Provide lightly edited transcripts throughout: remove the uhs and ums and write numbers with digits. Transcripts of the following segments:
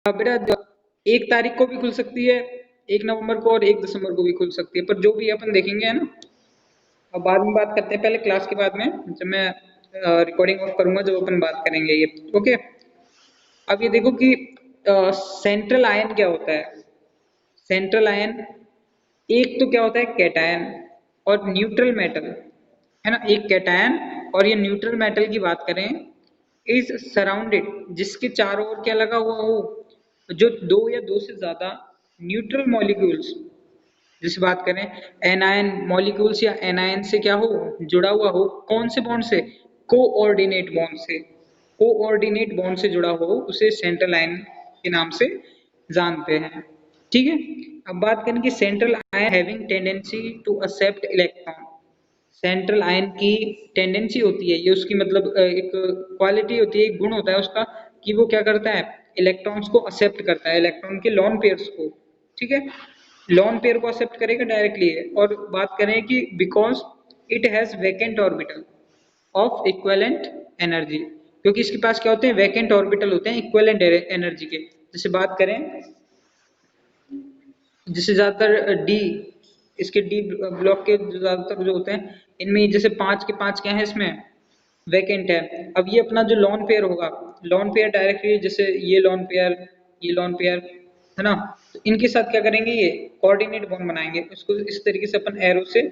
बेटा 1 तारीख को भी खुल सकती है, 1 नवंबर को, और 1 दिसंबर को भी खुल सकती है, पर जो भी अपन देखेंगे है ना, अब बाद में बात करते हैं, पहले क्लास के बाद में जब मैं रिकॉर्डिंग ऑफ करूंगा जब अपन बात करेंगे ये। ओके, अब ये देखो कि सेंट्रल आयन क्या होता है। सेंट्रल आयन एक तो क्या होता है कैटायन और न्यूट्रल मेटल, है ना, एक कैटायन और ये न्यूट्रल मेटल की बात करें, इज सराउंडेड, जिसके चारों ओर क्या लगा हुआ हो, जो दो या दो से ज्यादा न्यूट्रल मॉलिक्यूल्स, जिस बात करें एनायन मॉलिक्यूल्स या एनायन से क्या हो, जुड़ा हुआ हो, कौन से बॉन्ड से, कोऑर्डिनेट बॉन्ड से, कोऑर्डिनेट बॉन्ड से जुड़ा हो, उसे सेंट्रल आयन के नाम से जानते हैं। ठीक है, अब बात करें कि central ion having tendency to accept electron. Central ion की टेंडेंसी होती है, ये उसकी मतलब एक क्वालिटी होती है, एक गुण होता है उसका, कि वो क्या करता है, इलेक्ट्रॉन्स को एक्सेप्ट करता है, इलेक्ट्रॉन के लॉन पेयर्स को। ठीक है, लॉन पेयर को एक्सेप्ट करेगा डायरेक्टली। और बात करें कि because it has vacant orbital of equivalent energy, क्योंकि इसके पास क्या होते हैं, वैकेंट ऑर्बिटल होते हैं इक्विवेलेंट एनर्जी के। जैसे बात करें, जैसे ज्यादातर डी, इसके डी ब्लॉक के ज्यादातर जो होते हैं, इनमें जैसे 5 के 5 क्या है इसमें, वैकेंट है। अब ये अपना जो लॉन पेयर होगा, लॉन पेयर डायरेक्टली, जैसे ये लॉन पेयर, ये लॉन पेयर, है ना, तो इनके साथ क्या करेंगे, ये कोऑर्डिनेट बॉन्ड बनाएंगे, उसको इस तरीके से अपन एरो से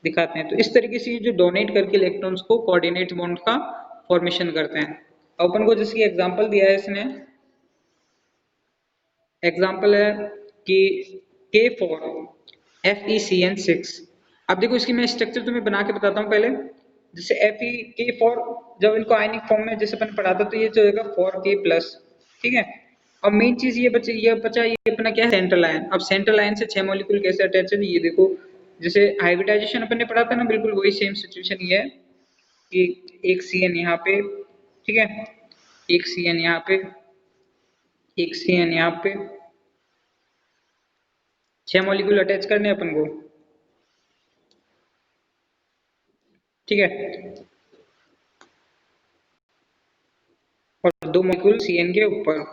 दिखाते हैं। तो इस तरीके से ये जो डोनेट करके इलेक्ट्रॉन्स को कोऑर्डिनेट बॉन्ड का फॉर्मेशन करते हैं। अपन को जिसकी एग्जांपल दिया है इसने, एग्जाम्पल है कि K4FeCN6। अब देखो इसकी मैं स्ट्रक्चर तुम्हें बना के बताता हूँ पहले। जैसे Fe K4, जब इनको आयनिक फॉर्म में जैसे अपन पढ़ा था, तो ये जो होगा 4K+। ठीक है, अब मेन चीज ये बची, ये बचा, ये अपना क्या है, सेंट्रल आयन। अब सेंट्रल आयन से 6 मॉलिक्यूल कैसे अटैच है, ये देखो, जैसे हाइब्रिडाइजेशन अपन ने पढ़ा था ना, बिल्कुल वही सेम सिचुएशन ये है कि एक CN यहाँ पे, ठीक है, एक CN यहाँ पे, एक CN यहाँ पे, 6 मॉलिक्यूल अटैच करने अपन को। ठीक है, और 2 मॉलिक्यूल CN के ऊपर।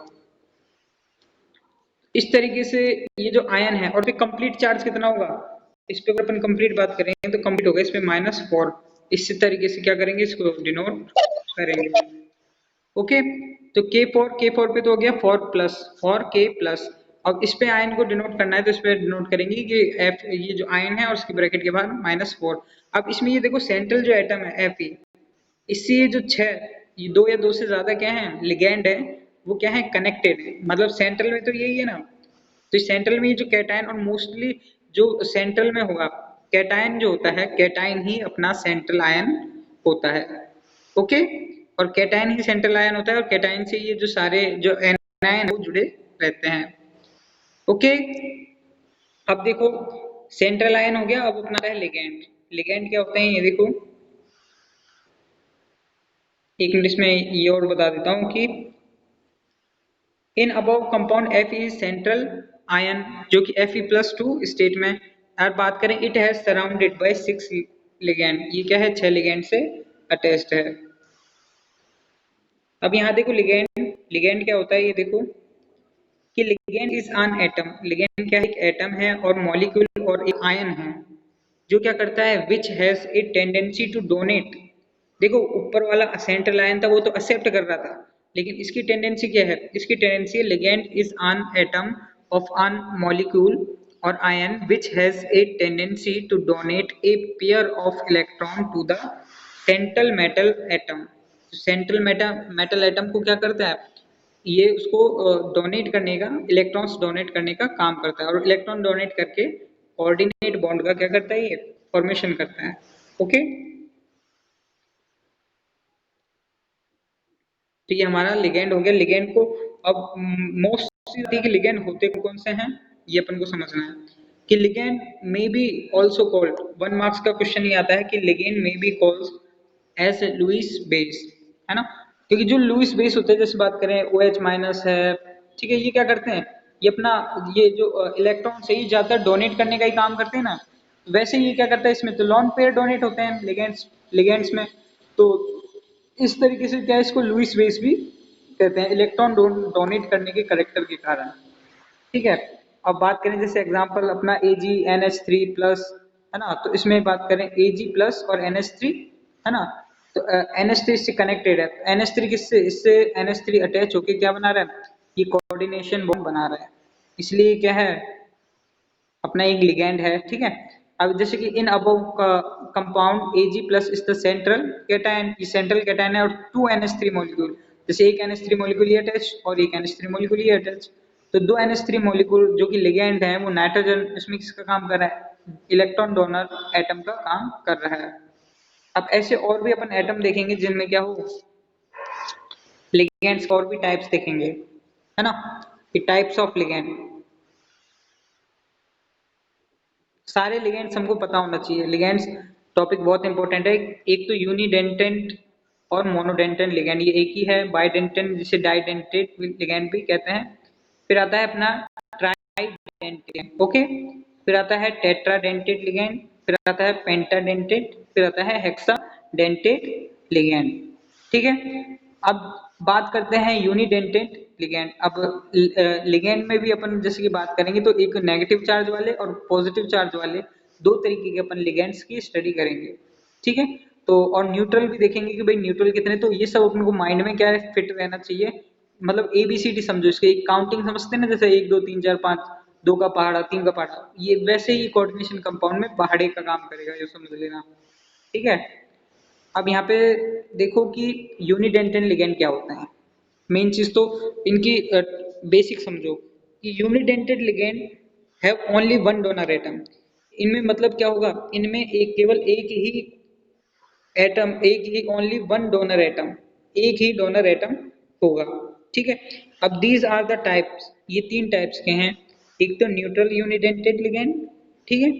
इस तरीके से ये जो आयन है, और फिर कंप्लीट चार्ज कितना होगा, इस पे अगर अपन कंप्लीट बात करेंगे तो कंप्लीट होगा इसमें -4। इसी तरीके से क्या करेंगे, इसको डिनोट करेंगे। ओके, तो K4 पे तो हो गया 4K+। अब इस पे आयन को डिनोट करना है, तो इस पे डिनोट करेंगे कि F, ये जो आयन है और उसकी ब्रैकेट के बाद -4। अब इसमें ये देखो सेंट्रल जो एटम है Fe, इससे ये जो 6, ये 2 या 2 से ज्यादा क्या है, लिगेंड है, वो क्या है, कनेक्टेड है। मतलब सेंट्रल में तो यही है ना, तो सेंट्रल में ये जो कैटायन, और मोस्टली जो सेंट्रल में होगा कैटायन जो होता है, कैटायन ही अपना सेंट्रल आयन होता है। ओके, और कैटायन ही सेंट्रल आयन होता है, और कैटायन से ये जो सारे जो एनायन है वो जुड़े रहते हैं। ओके, अब देखो सेंट्रल आयन हो गया, अब अपना है लिगेंड। लिगेंड क्या होते हैं, ये देखो, एक मिनट इसमें ये और बता देता हूँ कि in above compound Fe is central ion, जो कि Fe+2 स्टेट में। और बात करें, it has surrounded by 6 ligand, ये क्या है, 6 लिगेंड से अटैच्ड है। अब यहाँ देखो लिगेंड, लिगेंड क्या होता है, ये देखो कि ligand is an atom. Ligand क्या है, एक एटम है और मॉलिक्यूल और एक आयन है, जो क्या करता है, which has a tendency to donate. देखो ऊपर वाला सेंट्रल आयन था, वो तो एक्सेप्ट कर रहा था, लेकिन इसकी टेंडेंसी क्या है, इसकी टेंडेंसी है ligand is an atom of an molecule और ion which has a tendency to donate a pair of electron to the central metal atom. Central metal atom को क्या करता है, ये उसको डोनेट करने का, इलेक्ट्रॉन्स डोनेट करने का काम करता है, और इलेक्ट्रॉन डोनेट करके कोऑर्डिनेट बॉन्ड का क्या करता है, ये फॉर्मेशन करता है। ओके, तो ये हमारा लिगेंड हो गया। लिगेंड को अब मोस्ट के लिगेंड होते कौन से हैं, ये अपन को समझना है कि ligand may be also called, 1 marks का क्वेश्चन ये आता है कि ligand may be called as Lewis base, है ना, क्योंकि जो लुईस बेस होते हैं, जैसे बात करें OH- है, ठीक है, ये क्या करते हैं, ये अपना ये जो इलेक्ट्रॉन से ही ज्यादातर डोनेट करने का ही काम करते हैं ना, वैसे ही क्या करता है, इसमें तो लॉन पेयर डोनेट होते हैं लिगेंड्स, लिगेंड्स में। तो इस तरीके से क्या है, इसको लुईस बेस भी कहते हैं इलेक्ट्रॉन डोनेट करने के करेक्टर के कारण। ठीक है, अब बात करें जैसे एग्जांपल अपना AgNH3 प्लस, है ना, तो इसमें बात करें Ag प्लस और NH3, है ना, तो NH3 इससे कनेक्टेड है, NH3 किससे, इससे NH3 अटैच होके क्या बना रहा है, ये कोऑर्डिनेशन बॉन्ड बना रहा है, इसलिए क्या है अपना एक लिगैंड है। ठीक है, अब जैसे कि इन अबव का compound Ag plus is the central cation, ये सेंट्रल कैटायन है, और 2 NH3 मॉलिक्यूल, जैसे एक NH3 मॉलिक्यूल ये अटैच और एक NH3 मॉलिक्यूल ये अटैच, तो 2 NH3 मॉलिक्यूल जो कि लिगैंड है वो नाइट्रोजन, इसमें किसका काम कर रहा है, इलेक्ट्रॉन डोनर एटम का काम कर रहा है। अब ऐसे और भी अपन एटम देखेंगे जिनमें क्या हो लिगैंड्स, और भी टाइप्स देखेंगे, है ना, कि टाइप्स ऑफ लिगैंड, सारे लिगेंड्स हमको पता होना चाहिए। लिगेंड्स टॉपिक बहुत इंपॉर्टेंट है। एक तो यूनिडेंटेंट और मोनोडेंटेंट लिगेंड, ये एक ही है। बाइडेंटेंट जिसे डाइडेंटेट लिगेंड भी कहते हैं। फिर आता है अपना ट्राइडेंटेट, ओके, फिर आता है टेट्राडेंटेट लिगेंड, फिर आता है पेंटाडेंटेट, फिर आता है हेक्साडेंटेट लिगेंड। ठीक है, अब बात करते हैं यूनिडेंटेट लिगेंड। अब लिगेंड में भी अपन जैसे कि बात करेंगे तो एक नेगेटिव चार्ज वाले और पॉजिटिव चार्ज वाले दो तरीके के अपन लिगेंड्स की स्टडी करेंगे। ठीक है, तो और न्यूट्रल भी देखेंगे कि भाई न्यूट्रल कितने, तो ये सब अपन को माइंड में क्या है फिट रहना चाहिए। मतलब ABCD समझो, इसके एक काउंटिंग समझते हैं ना, जैसे 1 2 3 4 5, 2 का पहाड़ा 3 का पहाड़ा, ये वैसे ही कोऑर्डिनेशन कंपाउंड में पहाड़े का काम करेगा, ये समझ लेना। ठीक है, अब यहाँ पे देखो कि यूनिडेंटेट लिगेंड क्या होता है। मेन चीज तो इनकी बेसिक समझो कि unidentate ligand have only one donor atom. इनमें मतलब क्या होगा, इनमें एक केवल एक ही एटम, एक ही ओनली वन डोनर एटम, एक ही डोनर एटम होगा। ठीक है, अब दीज आर द टाइप्स, ये तीन टाइप्स के हैं। एक तो न्यूट्रल यूनिडेंटेट लिगेंड, ठीक है,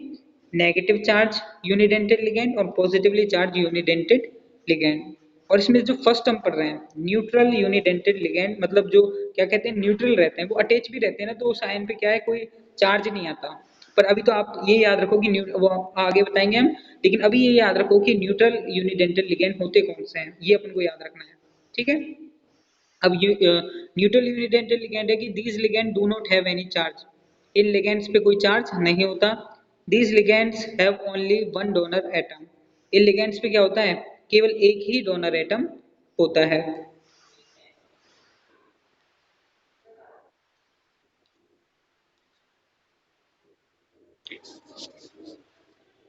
नेगेटिव चार्ज यूनिडेंटेट लिगेंड और पॉजिटिवली चार्ज यूनिडेंटेट लिगेंड। और इसमें जो फर्स्ट हम पढ़ रहे हैं न्यूट्रल यूनिडेंटेट लिगेंड, मतलब जो क्या कहते हैं न्यूट्रल रहते हैं, वो अटैच भी रहते हैं ना, तो उस आयन पे क्या है कोई चार्ज नहीं आता। पर अभी तो आप ये याद रखो कि वो आगे बताएंगे हम, लेकिन अभी ये याद रखो कि न्यूट्रल यूनिडेंटल लिगेंड होते कौन से हैं, ये अपन को याद रखना है। ठीक है, अब न्यूट्रल यूनिडेंटल लिगेंड है कि these ligand do not have any charge, in ligands पे कोई चार्ज नहीं होता। These ligands have only one donor atom, in ligands पे क्या होता है, केवल एक ही डोनर एटम होता है।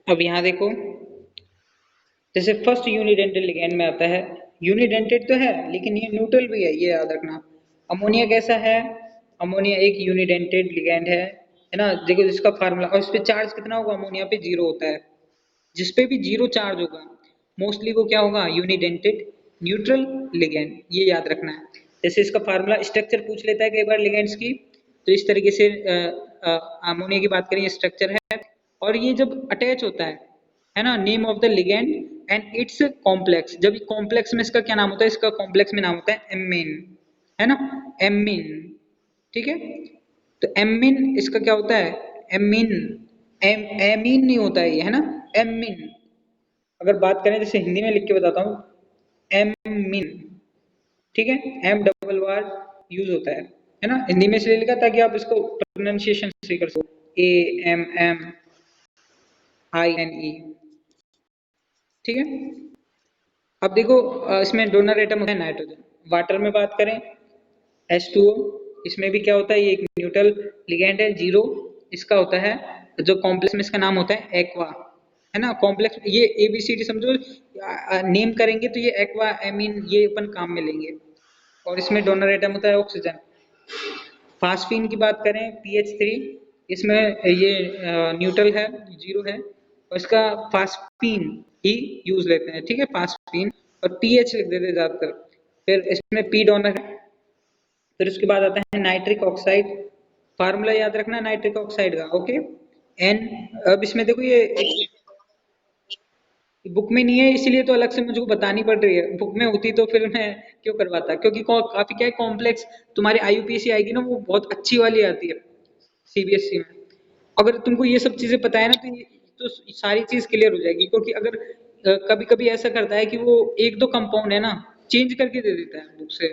अब यहाँ देखो, जैसे फर्स्ट यूनिडेंटल लिगेंड में आता है, यूनिडेंटेड तो है लेकिन ये न्यूट्रल भी है, ये याद रखना। अमोनिया कैसा है, अमोनिया एक यूनिडेंटेड लिगेंड है ना, देखो जिसका फार्मूला, और इस पे चार्ज कितना होगा, अमोनिया पे 0 होता है। जिस पे भी 0 चार्ज होगा मोस्टली वो क्या होगा, यूनिडेंटेड न्यूट्रल लिगेंड, ये याद रखना है। जैसे इसका फार्मूला स्ट्रक्चर पूछ लेता है कई बार लिगेंड्स की, तो इस तरीके से अमोनिया की बात करें, ये स्ट्रक्चर है। और ये जब अटैच होता है ना, name of the ligand and it's complex, जब कॉम्प्लेक्स में इसका क्या नाम होता है, इसका कॉम्प्लेक्स में नाम होता है एमीन, है ना, एमीन। ठीक है, तो एमीन इसका क्या होता है, एमीन, एमीन नहीं होता है ये, है ना, एमीन। अगर बात करें जैसे हिंदी में लिख के बताता हूँ, एमीन, ठीक है, एम डबल आर यूज होता है ना, हिंदी में इसलिए लिखा ताकि आप इसको प्रोनाउंसिएशन सही कर सको, AMMINE। ठीक है, अब देखो इसमें डोनर एटम होता है नाइट्रोजन। वाटर में बात करें H2O, इसमें भी क्या होता है, ये एक न्यूट्रल लिगेंड है, 0 इसका होता है। जो कॉम्प्लेक्स में इसका नाम होता है एक्वा, है ना, कॉम्प्लेक्स ये ABCD समझो, नेम करेंगे तो ये एक्वा एमीन ये अपन काम में लेंगे। और इसमें डोनर एटम होता है ऑक्सीजन। फास्फीन की बात करें PH3, इसमें ये न्यूट्रल है, 0 है, और इसका फास्फीन ही यूज लेते हैं। ठीक है, फास्फीन, और पीएच लिख देते हैं ज्यादातर। फिर इसमें पी डोनर है। फिर उसके बाद आता है नाइट्रिक ऑक्साइड, फार्मूला याद रखना नाइट्रिक ऑक्साइड का, ओके, एन। अब इसमें देखो ये बुक में नहीं है, इसलिए तो अलग से मुझको बतानी पड़ रही है, बुक में होती तो फिर मैं क्यों करवाता, क्योंकि काफी क्या है कॉम्प्लेक्स, तुम्हारे IUPAC आएगी ना, वो बहुत अच्छी वाली आती है CBSE में। अगर तुमको ये सब चीजें पता है ना, तो सारी चीज क्लियर हो जाएगी। क्योंकि अगर कभी कभी ऐसा करता है कि वो एक दो कंपाउंड है ना, चेंज करके दे देता है बुक से,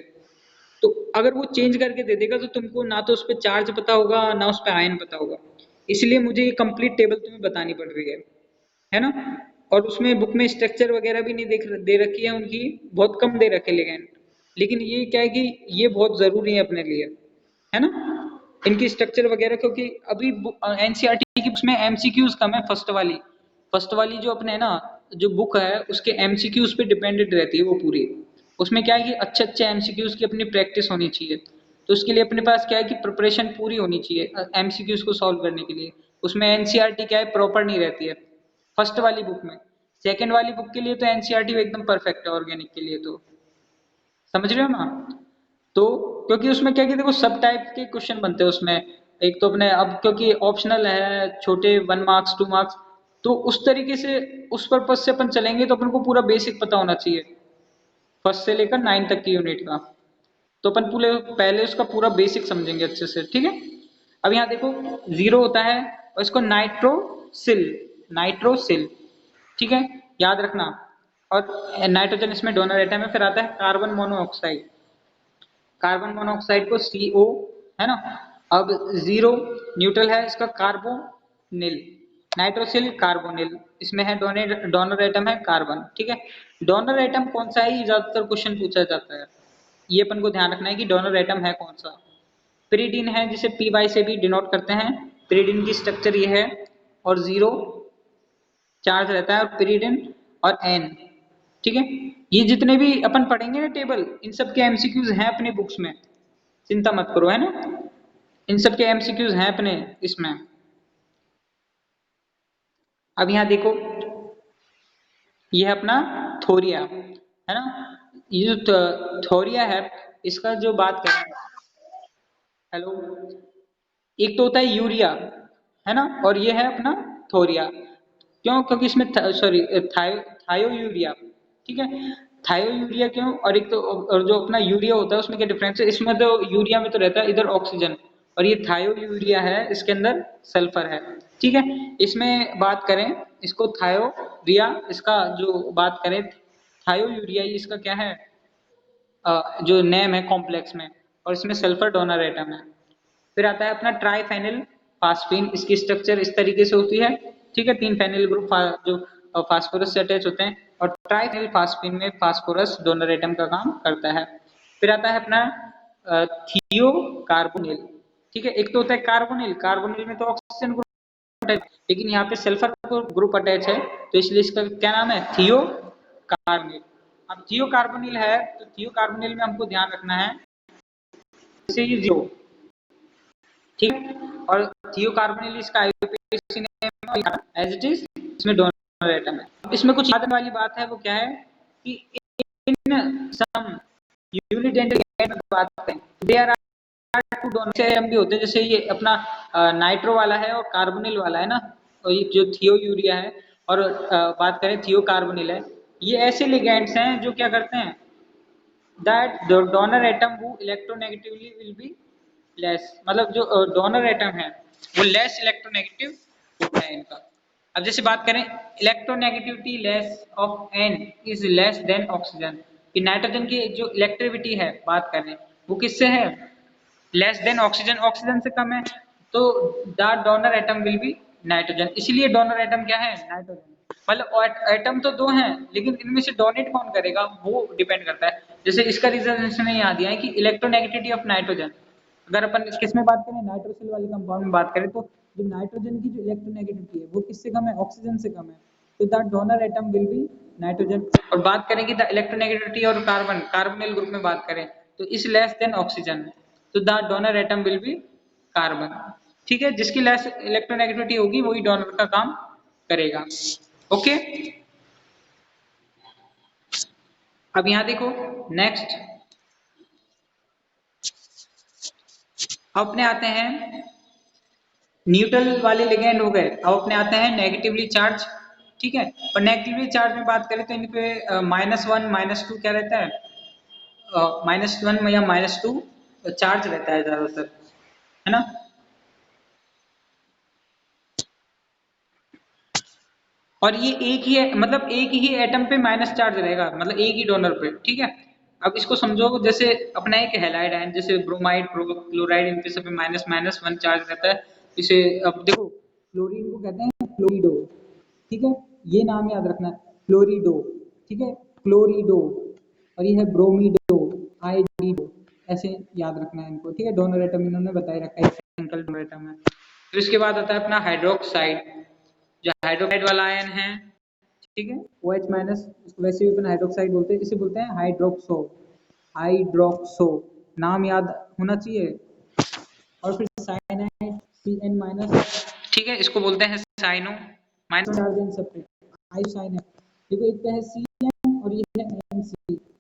तो अगर वो चेंज करके दे देगा तो तुमको ना तो उस पर चार्ज पता होगा ना उस पर आयन पता होगा, इसलिए मुझे ये कंप्लीट टेबल तुम्हें बतानी पड़ रही है ना। और उसमें बुक में स्ट्रक्चर वगैरह भी नहीं दे रखी है उनकी, बहुत कम दे रखे लिगेंड, लेकिन ये क्या है कि ये बहुत जरूरी है अपने लिए, है ना, इनकी स्ट्रक्चर वगैरह, क्योंकि अभी एनसीईआरटी की उसमें एमसीक्यूज कम है। फर्स्ट वाली जो अपने है ना, जो बुक है उसके एमसीक्यूज पे डिपेंडेंट रहती है वो पूरी। उसमें क्या है कि अच्छे अच्छे एमसीक्यूज की अपनी प्रैक्टिस होनी चाहिए, तो उसके लिए अपने पास क्या है कि प्रिपरेशन पूरी होनी चाहिए एमसीक्यूज को सॉल्व करने के लिए। उसमें एनसीईआरटी क्या है, प्रॉपर नहीं रहती है फर्स्ट वाली बुक में। सेकंड वाली बुक के लिए तो एनसीईआरटी एकदम परफेक्ट है ऑर्गेनिक के लिए, तो समझ रहे हो ना। तो क्योंकि उसमें क्या है कि देखो सब टाइप के क्वेश्चन बनते हैं उसमें, एक तो अपने अब क्योंकि ऑप्शनल है छोटे 1 मार्क्स 2 मार्क्स, तो उस तरीके से उस पर्पज से अपन चलेंगे तो अपन को पूरा बेसिक पता होना चाहिए फर्स्ट से लेकर 9 तक की यूनिट का। तो अपन पूरे पहले उसका पूरा बेसिक समझेंगे अच्छे से, ठीक है। अब यहाँ देखो जीरो होता है और इसको नाइट्रोसिल, नाइट्रोसिल, ठीक है, याद रखना। और नाइट्रोजन इसमें डोनर एटम है। फिर आता है कार्बन मोनोऑक्साइड, कार्बन मोनोऑक्साइड को CO, है ना। अब जीरो न्यूट्रल है इसका कार्बोनिल, नाइट्रोसिल कार्बोनिल, इसमें है डोनर डोनर एटम है कार्बन, ठीक है। डोनर एटम कौन सा है, ये ज्यादातर क्वेश्चन पूछा जाता है, ये अपन को ध्यान रखना है कि डोनर एटम है कौन सा। पिरिडीन है जिसे PY से भी डिनोट करते हैं, पिरिडीन की स्ट्रक्चर ये है, और जीरो चार्ज रहता है, और पिरिडिन और एन, ठीक है। ये जितने भी अपन पढ़ेंगे ना टेबल, इन सब के एमसीक्यूज हैं अपने बुक्स में, चिंता मत करो, है ना, इन सब के एमसीक्यूज हैं अपने इसमें। अब यहाँ देखो ये है अपना थोरिया, है ना। ये जो थोरिया है इसका जो बात करें, हेलो, एक तो होता है यूरिया, है ना, और ये है अपना थोरिया। क्यों, क्योंकि इसमें सॉरी थायो यूरिया, ठीक है, थायो यूरिया क्यों, और एक तो और जो अपना यूरिया होता है उसमें क्या डिफरेंस है, इसमें तो यूरिया में तो रहता है इधर ऑक्सीजन, और ये थायो यूरिया है इसके अंदर सल्फर है, ठीक है। इसमें बात करें इसको थायोरिया, इसका जो बात करें थायो यूरिया, इसका क्या है जो नेम है कॉम्प्लेक्स में, और इसमें सल्फर डोनर एटम है। फिर आता है अपना ट्राइफेनिल फास्फीन, इसकी स्ट्रक्चर इस तरीके से होती है, ठीक है, 3 फेनिल ग्रुप जो फास्फोरस से अटैच होते हैं, और ट्राइफेनिल फास्फीन में फास्फोरस डोनर एटम का काम करता है। फिर आता है अपना थियो कार्बोनिल, ठीक है, एक तो होता है कार्बोनिल, कार्बोनिल में तो ऑक्सीजन ग्रुप अटैच, लेकिन यहाँ पे सल्फर ग्रुप अटैच है, तो इसलिए इसका क्या नाम है, थियो कार्बोनिल। अब थियो कार्बोनिल है तो थियो कार्बोनिल में हमको ध्यान रखना है जैसे ये जीरो, ठीक है, और थियोकार्बोनिल इसका आईयूपीएसी नेम है एज इट इज, इसमें डोनर एटम है। अब इसमें कुछ याद रखने वाली बात है, वो क्या है कि इन सम यूनिडेंटल में बात करें there are two donor atom भी होते हैं, जैसे ये अपना नाइट्रो वाला है और कार्बोनिल वाला है ना, और ये जो थियो यूरिया है, और बात करें थियो कार्बोनिल है, ये ऐसे लिगेंड्स हैं जो क्या करते हैं, that the donor atom वो electronegatively will be less, मतलब जो डोनर एटम है वो लेस इलेक्ट्रोनेगेटिव होता है इनका। अब जैसे बात करें electronegativity less of N is less than oxygen, कि नाइट्रोजन की जो इलेक्ट्रिविटी है बात करें वो किससे है, लेस देन ऑक्सीजन, ऑक्सीजन से कम है, तो the donor atom will be nitrogen, इसीलिए डोनर एटम क्या है, नाइट्रोजन। मतलब एटम तो दो हैं लेकिन इनमें से डोनेट कौन करेगा वो डिपेंड करता है। जैसे इसका रीजन इसने यहाँ दिया है कि इलेक्ट्रोनेगेटिविटी ऑफ नाइट्रोजन, अगर अपन किस में बात करें नाइट्रोसिल वाले कंपाउंड में बात करें, तो जो नाइट्रोजन की जो इलेक्ट्रोनेगेटिविटी है वो किससे कम है, ऑक्सीजन से कम है, तो the donor atom will be nitrogen. और बात करें कि द इलेक्ट्रोनेगेटिविटी और कार्बन कार्बोनिल ग्रुप में बात करें तो इस लेस देन ऑक्सीजन, तो the donor atom will be carbon, ठीक है, जिसकी लेस इलेक्ट्रोनेगेटिविटी होगी वही डोनर का काम करेगा, ओके। अब यहाँ देखो नेक्स्ट अपने आते हैं न्यूट्रल वाले लिगेंड हो गए, अब अपने आते हैं नेगेटिवली चार्ज, ठीक है, और नेगेटिवली चार्ज में बात करें तो इन पे -1 -2 क्या रहता है, -1 या -2 चार्ज रहता है ज्यादातर, है ना। और ये एक ही है, मतलब एक ही एटम पे माइनस चार्ज रहेगा, मतलब एक ही डोनर पे, ठीक है। अब इसको समझो जैसे अपना एक हैलाइड आयन, जैसे ब्रोमाइड, क्लोराइड, इनके सब में माइनस माइनस वन चार्ज रहता है। इसे अब देखो क्लोरीन को कहते हैं फ्लोरिडो, ठीक है, ये नाम याद रखना है, फ्लोरिडो, ठीक है, क्लोरिडो। और ये है ब्रोमीडो, आयोडीडो, ऐसे याद रखना है इनको, ठीक है। डोनर एटम इन्होंने बताई रखा है, सिंगल डोनर एटम है। तो इसके बाद आता है अपना हाइड्रोक्साइड, जो हाइड्रोक्साइड वाला आयन है, ठीक है, OH माइनस, इसको वैसे भी अपन हाइड्रोक्साइड बोलते हैं, इसे बोलते हैं हाइड्रोक्सो, हाइड्रोक्सो, नाम याद होना चाहिए। और फिर साइनाइड, Cn माइनस, ठीक है, इसको बोलते हैं cyano minus charge in separate, isocyanide. देखो एक तो है Cn और ये है Nc,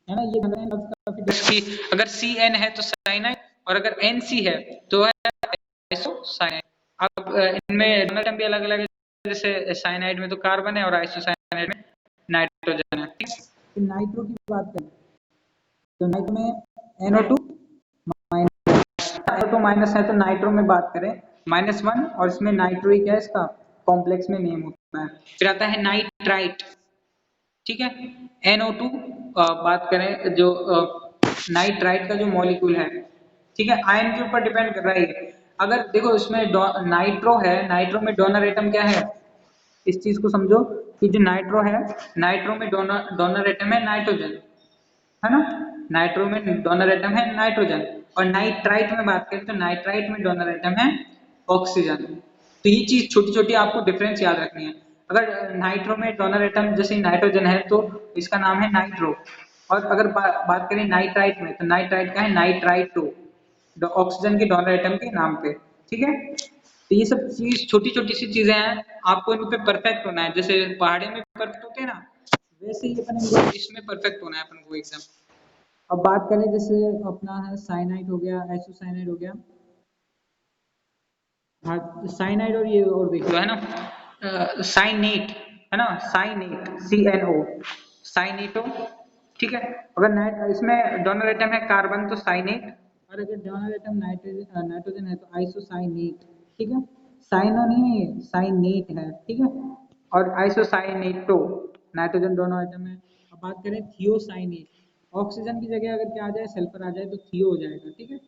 है ना, ये हमें काफी इसकी अगर Cn है तो साइनाइड, और अगर Nc है तो है आइसोसाइनाइड। अब इनमें दोनों टर्म भी अलग अलग है, जैसे साइनाइड में तो कार्बन है और आइसोसाइनाइड में नाइट्रोजन है, ठीक है। फिर नाइट्रो की बात करें तो नाइट्रो में NO2 माइनस, NO2 माइनस है, तो नाइट्रो में बात करें -1, और इसमें नाइट्रो क्या है, इसका कॉम्प्लेक्स में नेम होता है। फिर आता है नाइट्राइट, ठीक है, NO2 बात करें जो नाइट्राइट का जो मॉलिक्यूल है, ठीक है, आयन के ऊपर डिपेंड कर रहा है। अगर देखो इसमें नाइट्रो है, नाइट्रो में डोनर एटम क्या है, इस चीज को समझो कि जो नाइट्रो है, नाइट्रो में डोनर एटम है नाइट्रोजन, है ना, नाइट्रो में डोनर एटम है नाइट्रोजन। और नाइट्राइट में बात करें तो नाइट्राइट में डोनर एटम है ऑक्सीजन। तो ये चीज छोटी छोटी आपको डिफरेंस याद रखनी है। अगर नाइट्रो में डोनर एटम जैसे नाइट्रोजन है तो इसका नाम है नाइट्रो, और अगर बात करें नाइट्राइट में तो नाइट्राइट का है नाइट्राइटो, ऑक्सीजन के डोनर एटम के नाम पे, ठीक है। तो ये सब चीज छोटी छोटी सी चीजें हैं, आपको इन पे परफेक्ट होना है, जैसे पहाड़ी में परफेक्ट होते हैं ना, वैसे ही अपन इसमें परफेक्ट होना है अपन को एकदम। अब बात करें जैसे अपना है साइनाइड हो गया, आइसोसाइनाइड हो गया, हाँ साइनाइड, और ये और देख लो, है ना, साइनेट, है ना, साइनेट, CNO, साइनेटो, ठीक है। अगर इसमें डोनर एटम है कार्बन तो साइनेट, और अगर डोनर एटम नाइट्रोजन है तो आइसोसाइनेट, ठीक है। साइनो नहीं है, साइनेट है, ठीक है। और आइसोसाइनेटो, नाइट्रोजन दोनों एटम है। अब बात करें थियोसाइनेट, ऑक्सीजन की जगह अगर क्या आ जाए, सल्फर आ जाए तो थियो हो जाएगा, ठीक है।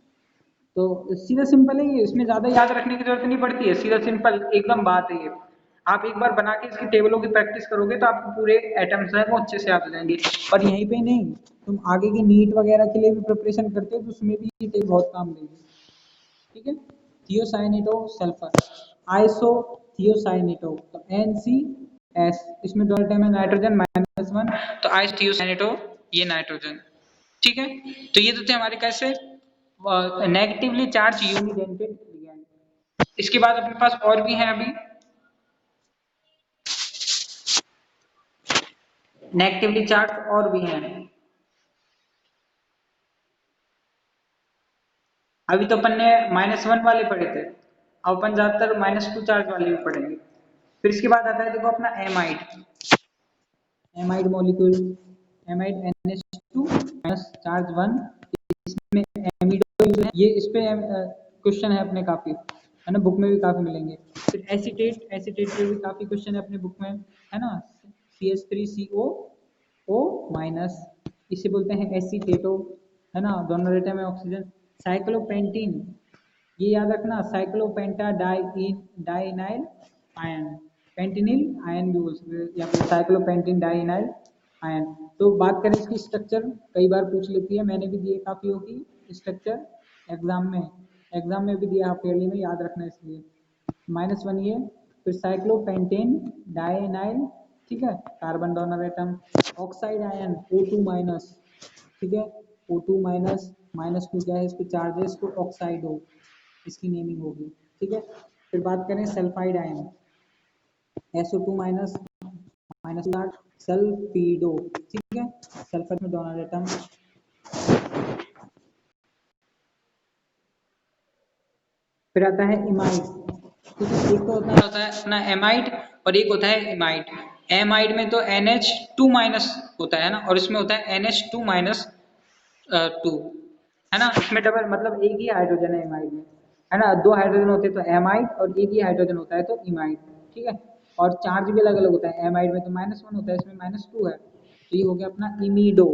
तो सीधा सिंपल है ये, इसमें ज्यादा याद रखने की जरूरत नहीं पड़ती है, सीधा सिंपल एकदम बात है ये। आप एक बार बना के इसकी टेबलों की प्रैक्टिस करोगे तो आपको पूरे एटम्स हैं वो अच्छे से याद हो जाएंगे। और यहीं पे नहीं, तुम आगे की नीट वगैरह के लिए भी प्रिपरेशन करते हो तो उसमें भी ये टेबल बहुत काम देगी, ठीक है। थियोसाइनेटो सल्फर, आइसो थियोसाइनेटो, तो NCS, इसमें डोनर एटम है नाइट्रोजन -1, तो आइसो थियोसाइनेटो ये नाइट्रोजन, ठीक है। तो ये तो थे हमारे कैसे नेगेटिवली चार्ज यूनिडेंटेड लिगैंड। इसके बाद अपने पास और भी हैं अभी नेगेटिवली चार्ज, और भी हैं। अभी तो अपन ने -1 वाले पढ़े थे, अब अपन ज्यादातर -2 चार्ज वाले भी पढ़ेंगे। फिर इसके बाद आता है देखो अपना amide, amide molecule, amide NH2 charge 1, इसमें एमिडो यूज है, ये इस पे क्वेश्चन है अपने काफी, है ना, बुक में भी काफी मिलेंगे। फिर एसीटेट, एसीटेट पे भी काफी क्वेश्चन है अपने बुक में, है ना, CH3COO-, इसे बोलते हैं एसीटेटो, है ना, डोनर एटम है ऑक्सीजन। साइक्लोपेंटीन, ये याद रखना, साइक्लोपेंटा डाइनाइल आयन, पेंटिनिल आयन भी बोल सकते हैं, या फिर साइक्लोपेंटिन डाइनाइल आयन। तो बात करें इसकी स्ट्रक्चर, कई बार पूछ लेती है, मैंने भी दिए काफी होगी स्ट्रक्चर एग्जाम में भी दिया, हाफ ईयरली में याद रखना इसलिए। -1 ये, फिर साइक्लोपेंटेन डाइनाइल, ठीक है, carbon donor atom, oxide ion O2 minus, ठीक है, O2 माइनस, -2 क्या है इस पे चार्ज है, इसको ऑक्साइडो इसकी नेमिंग होगी, ठीक है। फिर बात करें सल्फाइड आयन, SO2 माइनस, -8 सल्फीडो, ठीक है, सल्फर में डोनर एटम। फिर आता है इमाइड, ठीक है, एक तो होता है अपना एमाइड और एक होता है इमाइड। एमाइड में तो NH2 माइनस होता है ना, और इसमें होता है NH2 माइनस 2, है ना, इसमें डबल मतलब एक ही हाइड्रोजन है इमाइड में, है ना, दो हाइड्रोजन होते हैं तो एमाइड, और एक ही हाइड्रोजन होता है तो इमाइड, ठीक है। और चार्ज भी अलग अलग होता है, एमाइड में तो -1 होता है, इसमें -2 है, तो ये हो गया अपना इमीडो,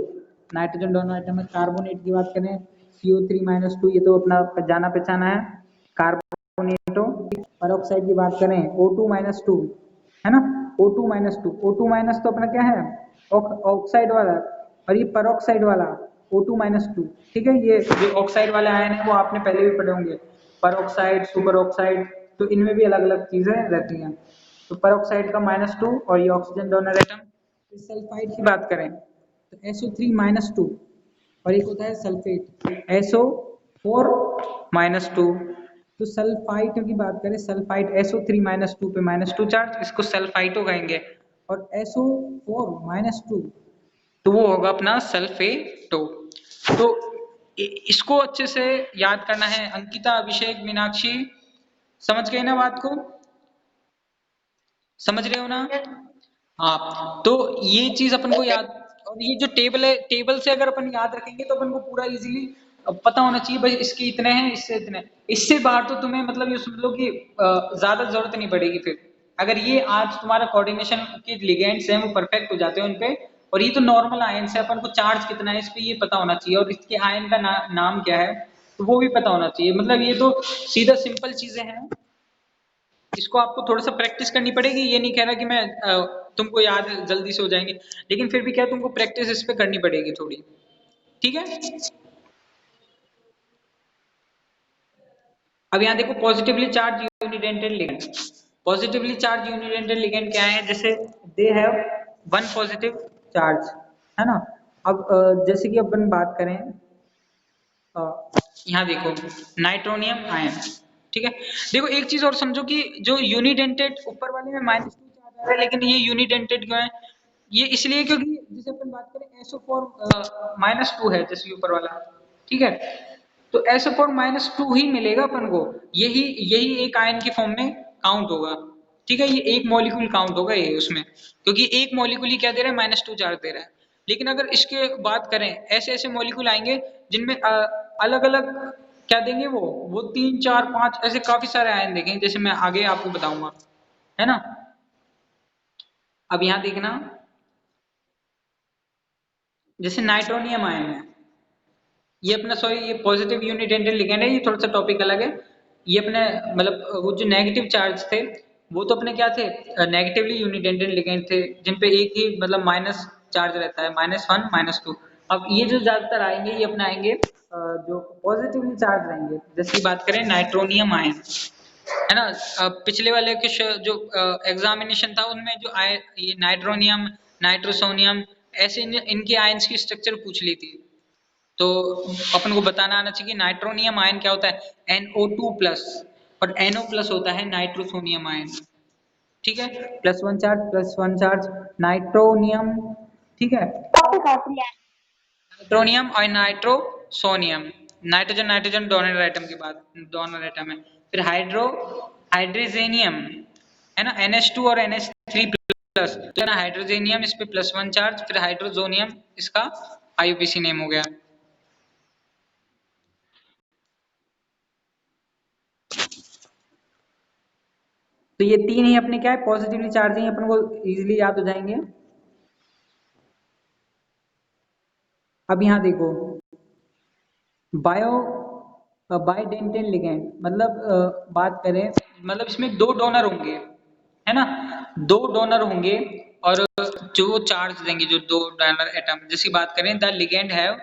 नाइट्रोजन डोनर आइटम है। कार्बोनेट की बात करें CO3-2, ये तो अपना जाना पहचाना है कार्बोनेटो। पेरोक्साइड की बात करें O2-2 है ना, O2-2। O2- तो अपना क्या है, ऑक्साइड वाला, और ये पेरोक्साइड वाला O2-2। ठीक है, ये जो ऑक्साइड वाले आयन है वो आपने पहले भी पढ़े होंगे, पेरोक्साइड, सुपर ऑक्साइड, तो इनमें भी अलग अलग चीजें रहती हैं। तो पेरोक्साइड का -2 और ये ऑक्सीजन डोनर एटम। सल्फाइड की बात करें तो SO3-2 और एक होता है सल्फेट SO4-2। तो सल्फाइट की बात करें, सल्फाइट SO3-2 पे -2 चार्ज, इसको सल्फाइटो कहेंगे। और SO4-2 तो वो होगा अपना सल्फेटो। तो इसको अच्छे से याद करना है। अंकिता, अभिषेक, मीनाक्षी, समझ गए ना बात को? समझ रहे हो ना? हाँ, तो ये चीज अपन को याद, और ये जो टेबल है, टेबल से अगर अपन याद रखेंगे तो अपन को पूरा इजीली पता होना चाहिए भाई इसके इतने हैं, इससे इतने। इससे बाहर तो तुम्हें मतलब ये समझ लो कि ज्यादा जरूरत नहीं पड़ेगी फिर। अगर ये आज तुम्हारा कोऑर्डिनेशन के लिगेंड्स हैं वो परफेक्ट हो जाते हैं उनपे, और ये तो नॉर्मल आयन से अपन को चार्ज कितना है इस पे ये पता होना चाहिए, और इसके आयन का नाम क्या है तो वो भी पता होना चाहिए। मतलब ये तो सीधा सिंपल चीजें हैं, इसको आपको थोड़ा सा प्रैक्टिस करनी पड़ेगी। ये नहीं कह रहा कि मैं तुमको याद जल्दी से हो जाएंगे, लेकिन फिर भी क्या तुमको प्रैक्टिस इस पे करनी पड़ेगी थोड़ी। ठीक है, अब यहाँ देखो positively charge unidentate ligand. Positively charge unidentate ligand क्या है, जैसे they have one positive charge, है ना। अब जैसे कि अपन बात करें, यहाँ देखो नाइट्रोनियम आयन, ठीक है। देखो एक चीज और समझो कि जो यूनिडेंटेड ऊपर वाले में -2 चार्ज आ रहा है, लेकिन ये यूनिडेंटेड क्यों है? ये इसलिए क्योंकि जैसे अपन बात करें SO4-2 है जैसे ऊपर वाला, ठीक है। तो SO4-2 ही मिलेगा अपन को, यही यही एक आयन की फॉर्म में काउंट होगा, ठीक है। ये एक मॉलिक्यूल काउंट होगा ये उसमें, क्योंकि एक मॉलिक्यूल ही क्या दे रहा है, -2 चार्ज दे रहा है। लेकिन अगर इसके बात करें, ऐसे ऐसे मॉलिक्यूल आएंगे जिनमें अलग अलग क्या देंगे, वो 3, 4, 5 ऐसे काफी सारे आयन देखेंगे, जैसे मैं आगे आपको बताऊंगा, है ना। अब यहाँ देखना, जैसे नाइट्रोनियम आयन है, ये अपना सॉरी ये पॉजिटिव यूनिडेंटल लिगेंड है, ये थोड़ा सा टॉपिक अलग है। ये अपने मतलब वो जो नेगेटिव चार्ज थे वो तो अपने क्या थे, नेगेटिवली यूनिडेंटल लिगेंड थे, जिन पे एक ही मतलब माइनस चार्ज रहता है, -1 -2। अब ये जो ज्यादातर आएंगे ये अपने आएंगे जो पॉजिटिवली चार्ज रहेंगे। जैसे बात करें नाइट्रोनियम आयन, है ना। पिछले वाले कुछ जो एग्जामिनेशन था उनमें जो आए ये नाइट्रोनियम, नाइट्रोसोनियम, ऐसे इनके आयंस की स्ट्रक्चर पूछ ली थी। तो अपन को बताना आना चाहिए कि नाइट्रोनियम आयन क्या होता है, NO2+ और NO+ होता है नाइट्रोसोनियम आयन, ठीक है। +1 चार्ज नाइट्रोनियम, ठीक है। नाइट्रोनियम और nitrosonium, nitrogen nitrogen donor atom की बात, डोनर एटम है। फिर हाइड्रोजेनियम है ना, NH2 और NH3+, तो ना हाइड्रोजेनियम, इस पे +1 चार्ज। फिर हाइड्रोजोनियम, इसका IUPAC नेम हो गया। तो ये तीन ही अपने क्या है, पॉजिटिवली चार्ज ही अपन को इजीली याद हो जाएंगे। अब यहाँ देखो बायो बाइडेंटेन लिगेंड, मतलब बात करें मतलब इसमें दो डोनर होंगे, है ना, दो डोनर होंगे और जो चार्ज देंगे, जो दो डोनर एटम। जैसी बात करें the ligand have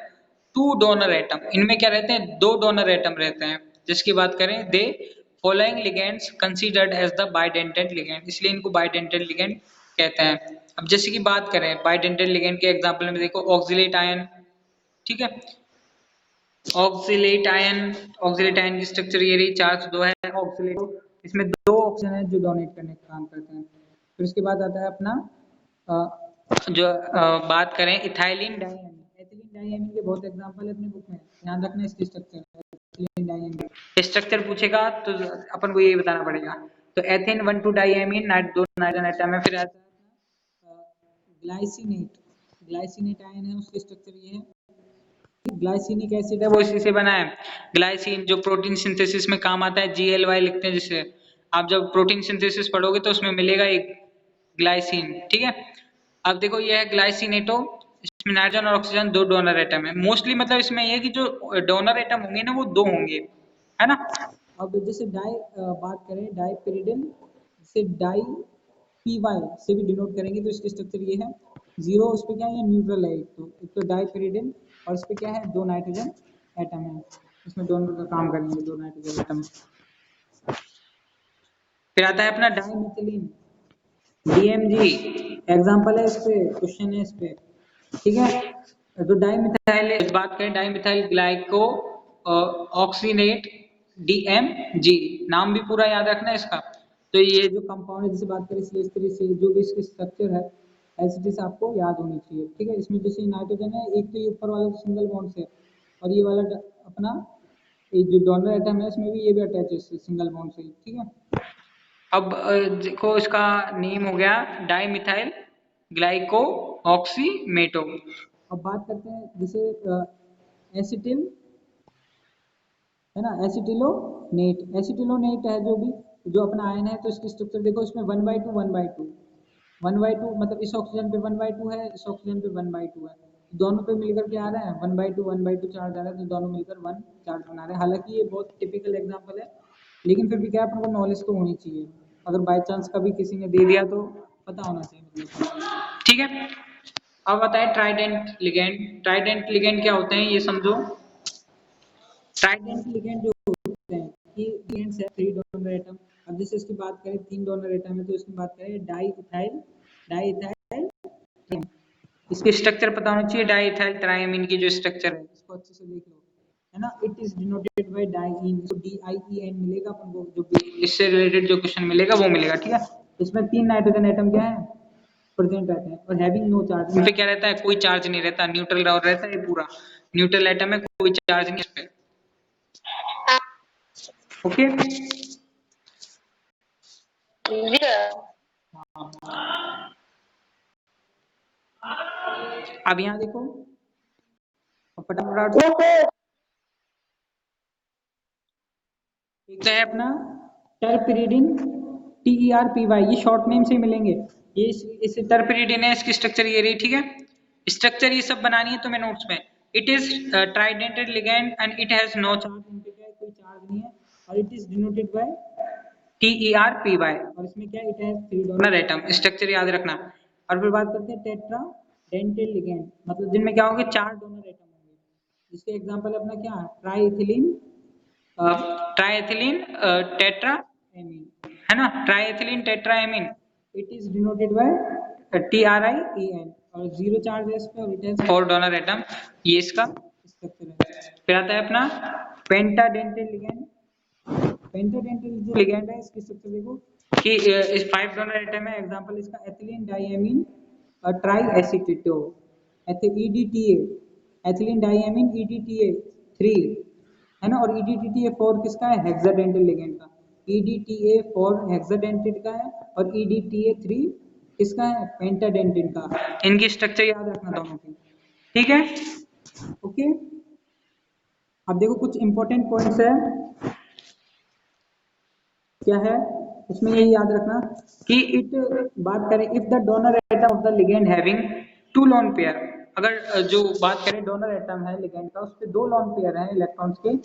to donor atom, इनमें क्या रहते हैं, दो डोनर एटम रहते हैं। जिसकी बात करें the following ligands considered as the bidentate ligand, इसलिए इनको बाइडेंटेन लिगेंड कहते हैं। अब जैसे कि बात करें बाइडेंटेन लिगेंड के एग्जांपल में देखो ऑक्सिलेट आयन, ठीक है। ऑक्सिलेट आयन, ऑक्सिलेट आयन की स्ट्रक्चर ये रही, चार्ज 2 है ऑक्सिलेट, इसमें दो ऑक्सीजन है जो डोनेट करने का काम करते हैं। फिर उसके बाद आता है अपना जो बात करें इथाइलिन डाइएमीन, एथिलीन डाइएमीन के बहुत एग्जांपल है अपनी बुक में, ध्यान रखना इसकी स्ट्रक्चर, एथिलीन डाइएमीन स्ट्रक्चर पूछेगा तो अपन को यही बताना पड़ेगा। तो एथेन 1,2 डाइएमीन, दो नाइट्रोजन एटम है। फिर आता है ग्लाइसिनेट, ग्लाइसिनेट आयन है, उसकी स्ट्रक्चर ये है। ग्लाइसिनिक एसिड है वो इसी से बना है, ग्लाइसिन जो प्रोटीन सिंथेसिस में काम आता है, GLY लिखते हैं जिसे। आप जब प्रोटीन सिंथेसिस पढ़ोगे तो उसमें मिलेगा एक ग्लाइसिन, ठीक है। अब देखो ये है ग्लाइसिनेटो, इसमें नाइट्रोजन और ऑक्सीजन दो डोनर एटम है। मोस्टली मतलब इसमें ये है कि जो डोनर एटम होंगे ना वो दो होंगे, है ना। अब जैसे बात करें डाइपिरिडिन से डाई पी वाई से भी डिनोट करेंगे तो इसकी स्ट्रक्चर ये है। जीरो उस पर क्या है, ये न्यूट्रल है। एक तो डाइपिरिडिन और इस पर क्या है, दो नाइट्रोजन एटम है, इसमें दोनों का काम करेंगे, दो नाइट्रोजन एटम। फिर आता है अपना डाइमिथिलीन DMG, एग्जाम्पल है इस पे, क्वेश्चन है इस पे, ठीक है। तो डाइमिथाइल बात करें, डाइमिथाइल ग्लाइको ऑक्सीनेट DMG, नाम भी पूरा याद रखना है इसका। तो ये जो कंपाउंड है जिसे बात करें CH3 से, जो भी इसकी स्ट्रक्चर है एसिड से आपको याद होनी चाहिए, ठीक है। इसमें जैसे नाइट्रोजन है, एक तो ये ऊपर वाला सिंगल बॉन्ड से, और ये वाला अपना ये जो डोनर एटम है इसमें भी ये भी अटैच है सिंगल बॉन्ड से, ठीक है। अब देखो इसका नेम हो गया डाइमिथाइल ग्लाइको ऑक्सीमेटो। अब बात करते हैं जैसे एसिटिल है ना, एसिटिलोनेट है जो अपना आयन है, तो इसकी स्ट्रक्चर देखो, इसमें 1/2 1/2 1/2 मतलब इस ऑक्सीजन पे 1/2 है, इस ऑक्सीजन पे 1/2 है, दोनों पे मिलकर क्या आ रहा है 1/2 चार्ज आ रहा है, तो दोनों मिलकर 1 चार्ज बना रहे हैं। हालांकि ये बहुत टिपिकल एग्जांपल है, लेकिन फिर भी क्या अपन को नॉलेज तो होनी चाहिए, अगर बाय चांस कभी किसी ने दे दिया तो पता होना चाहिए मतलब, ठीक है। अब बताएं ट्राइडेंट लिगेंड। ट्राइडेंट लिगेंड क्या होते हैं ये समझो। ट्राइडेंट लिगेंड जो होते हैं कि लिगेंड्स है 3 डोनर एटम। अब जैसे इसकी बात करें 3 डोनर एटम है, तो इसकी बात करें डाइइथाइल इसकी स्ट्रक्चर पता होना चाहिए, डाइइथाइल ट्राइमीन की जो स्ट्रक्चर है इसको अच्छे से देख लो, है ना। It is denoted bye diene, तो DIEN मिलेगा अपन को, जो भी इससे रिलेटेड जो क्वेश्चन मिलेगा वो मिलेगा, ठीक है। इसमें 3 नाइट्रोजन एटम क्या है, प्रेजेंट रहते हैं, और हैविंग नो चार्ज, इन पे क्या रहता है, कोई चार्ज नहीं रहता, न्यूट्रल रहता है, ये पूरा न्यूट्रल एटम है, कोई चार्ज नहीं इस पे, ओके। अब यहाँ देखो फटाफट, एक तो है अपना टर्परीडिन TERPY, ये शॉर्ट नेम से मिलेंगे, ये इस टर्परीडिन है, इसकी स्ट्रक्चर ये रही, ठीक है। स्ट्रक्चर ये सब बनानी है तुम्हें नोट्स में। It is tridentated ligand and it has no charge, इनपे क्या है कोई चार्ज नहीं है, और it is denoted by TERPY, और इसमें क्या है, it has 3 donor atom, structure याद रखना। और फिर बात करते हैं टेट्रा डेंटेल लिगेंड, मतलब जिनमें क्या होंगे 4 डोनर एटम होंगे, जिसके एग्जांपल अपना क्या है, ट्राइएथिलीन टेट्राएमीन, है ना, triethylene tetramine, it is denoted by TRIEN, और 0 चार्ज है इस पे, और इट हैज 4 डोनर एटम, ये इसका स्ट्रक्चर है। फिर आता है अपना पेंटाडेंटेल लिगेंड। पेंटाडेंटेल जो लिगेंड है इसकी स्ट्रक्चर देखो कि इस 5 डोनर एटम है, एग्जांपल इसका ethylene diamine triacetato, EDTA, ethylene diamine EDTA 3, है ना, और EDTA4 किसका है, हेक्साडेंटेल लिगेंड का, EDTA4 हेक्साडेंटेट का है, और EDTA3 किसका है, पेंटाडेंटेन का। इनकी स्ट्रक्चर याद रखना दोनों की, ठीक है, ओके। अब देखो कुछ इंपॉर्टेंट पॉइंट्स है, क्या है इसमें, यही याद रखना कि इट बात करें if the donor atom of the ligand having 2 lone pair, अगर जो बात करें डोनर एटम है लिगेंड का, उस पे 2 लोन पेयर हैं इलेक्ट्रॉन्स के,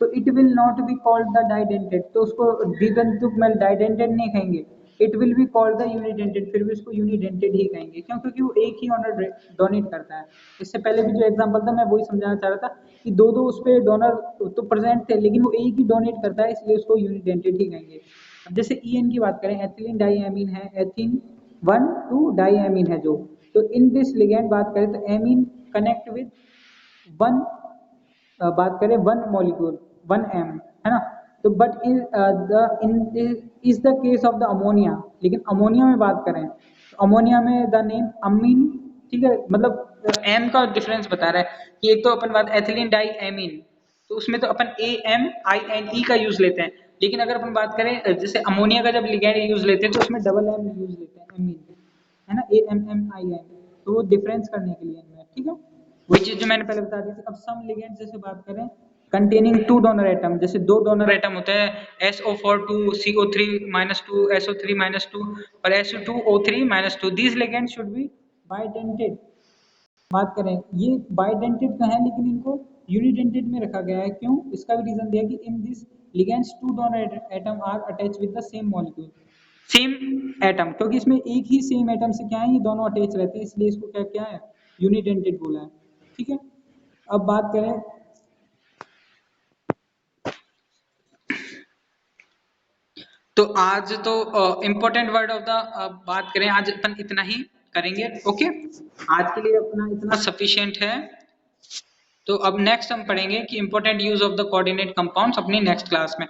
तो it will not be called the डाइडेंटेड, तो उसको द्विबंधुक में डाइडेंटेड नहीं कहेंगे, it will be called the unidentate, फिर भी उसको यूनिडेंटेड ही कहेंगे, क्यों, क्योंकि वो एक ही ऑनर डोनेट करता है। इससे पहले भी जो एग्जांपल था मैं वही समझाना चाह रहा था कि दो दो उस पे डोनर तो प्रेजेंट थे, लेकिन वो एक ही डोनेट करता है, इसलिए उसको यूनिडेंटेड ही कहेंगे। अब जैसे EN की बात करें, एथिलीन डाइएमीन है, एथीन 1,2 डाइएमीन है जो, तो इन दिस लिगेंड बात करें तो एमीन कनेक्ट विद वन, बात करें 1 मॉलिक्यूल 1M, है ना, तो but in is the case of the ammonia, लेकिन अमोनिया में बात करें तो अमोनिया में द नेम अमीन, ठीक है, मतलब एम का डिफरेंस बता रहा है कि एक तो अपन बात एथिलीन डाइएमीन, तो उसमें तो अपन AMINE का यूज लेते हैं, लेकिन अगर अपन बात करें जैसे अमोनिया का जब लिगेंड यूज लेते हैं तो उसमें डबल M यूज लेते हैं, एमीन, है ना, AMMIN, तो वो डिफरेंस करने के लिए इनमें, ठीक है, वही चीज जो मैंने पहले बता दी थी। अब सम लिगेंड जैसे बात करें कंटेनिंग 2 डोनर एटम, जैसे 2 डोनर एटम होते हैं SO4 2 CO3-2 SO3-2 और SO2 O3-2, these ligand should be bidentate, बात करें, ये बाइडेंटेड का है लेकिन इनको यूनिडेंटेड में रखा गया है, क्यों? इसका भी रीजन दिया कि in this ligands two donor atom are attach with the same molecule, same atom, क्योंकि इसमें एक ही सेम एटम से क्या है, ये दोनों अटैच रहते हैं, इसलिए इसको क्या क्या है, यूनिडेंटेड बोला है। ठीक है, अब बात करें, तो आज तो इम्पोर्टेंट वर्ड ऑफ द बात करें, आज अपन इतना ही करेंगे। ओके, आज के लिए अपना इतना सफिशिएंट है। तो अब नेक्स्ट हम पढ़ेंगे कि important use of the coordinate compounds अपनी नेक्स्ट क्लास में।